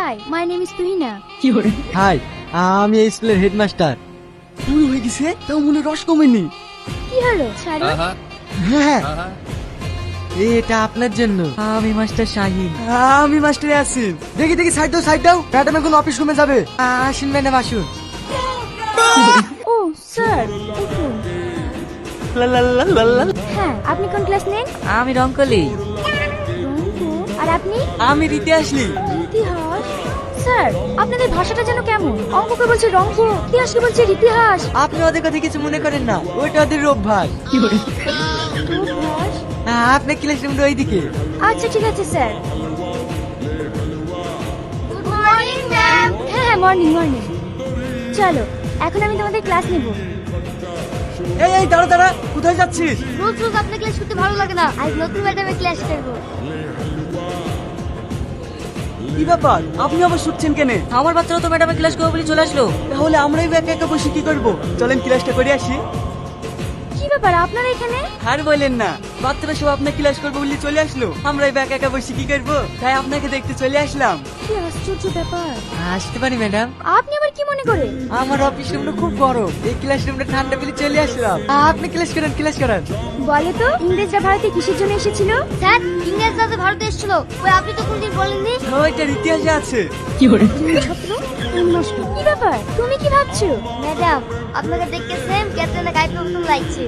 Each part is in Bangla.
High my name is Tuhina. Hi, আমি এই স্কুলের হেডমাস্টার। পুরো হয়ে গেছে তাও মনে রস কমেনি। কি হলো ছাড়ো। হ্যাঁ, এটা আপনার জন্য। আমি মাস্টার শাহিন। আমি মাস্টারে আছি। দেখি দেখি সাইড দাও সাইড দাও, ম্যাডাম এখন অফিস রুমে যাবে। আসুন ম্যাডাম আসুন। ও স্যার উঠুন। হ্যাঁ আপনি কোন ক্লাস নেন? আমি রঙ্কলি। রংপুর। আর আপনি? আমি রীতি আসলি। ইতিহাস। স্যার আপনাদের ভাষাটা যেন কেমন, অঙ্ককে বলছে রংপুর, ইতিহাসকে বলছে ইতিহাস। আপনি ওদের কথা কিছু মনে করেন না, ওইটা ওদের অভ্যাস। অভ্যাস? আপনার ক্লাস রুমটা ওইদিকে। আচ্ছা ঠিক আছে স্যার। Good morning ma'am. হ্যাঁ হ্যাঁ মর্নিং মর্নিং। চলো এখন আমি তোমাদের ক্লাস নেব। এই এই দাঁড়া দাঁড়া, কোথায় যাচ্ছিস? রোজ রোজ আপনার ক্লাস করতে ভালো লাগে না, আজ নতুন ম্যাডামের ক্লাস করব। কি ব্যাপার, আপনি আবার শুটছেন কেনে? আমার বাচ্চারা তো ম্যাডামের ক্লাস করবে বলে চলে আসলো। তাহলে আমরাই একা একা বসে কি করবো? চলেন ক্লাসটা করে আসি। কি ব্যাপার আপনারা এখানে? আর বলেন না, বাচ্চারা সব আপনার ক্লাস করবো বলে চলে আসলো, আমরা একা একা বসে কি করবো, তাই আপনাকে দেখতে চলে আসলাম। কি আশ্চর্য ব্যাপার। আসতে পারি ম্যাডাম? আপনি আবার কি মনে করে? আমার অফিস রুমটা খুব গরম, এই ক্লাস রুমটা ঠান্ডা বলে চলে আসলাম। আপনি ক্লাস করেন ক্লাস করেন। বলে তো ইংরেজরা ভারতে কিসের জন্য এসেছিল? স্যার ইংরেজরা যে ভারতে এসেছিল, ওই আপনি তো কোনদিন বলেননি। ওইটার ইতিহাসে আছে। ছাত্র নষ্ট। কি ব্যাপার তুমি কি ভাবছো? ম্যাডাম আপনাকে দেখতে সেম ক্যাটরিনা কাইফের মতন লাগছে।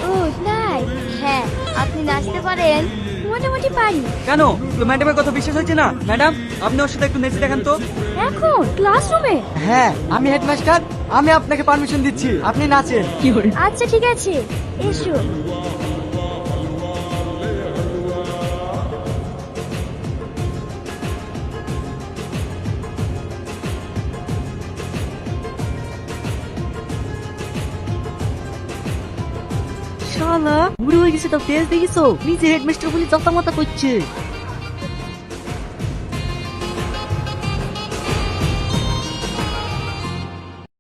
ও তাই? হ্যাঁ আপনি নাচতে পারেন? মোটামুটি পারি। কেন তো ম্যাডামের কথা বিশ্বাস হচ্ছে না? ম্যাডাম আপনি ওর সাথে একটু নেচে দেখান তো। এখন ক্লাসরুমে? হ্যাঁ আমি হেডমাস্টার, আমি আপনাকে পারমিশন দিচ্ছি, আপনি নাচেন। আচ্ছা ঠিক আছে এসো। শালা বুড়ো হয়ে গেছে, তো ফেস দেখিছো? নিজে হেডমাস্টার বলে চাতা মাতা করছে।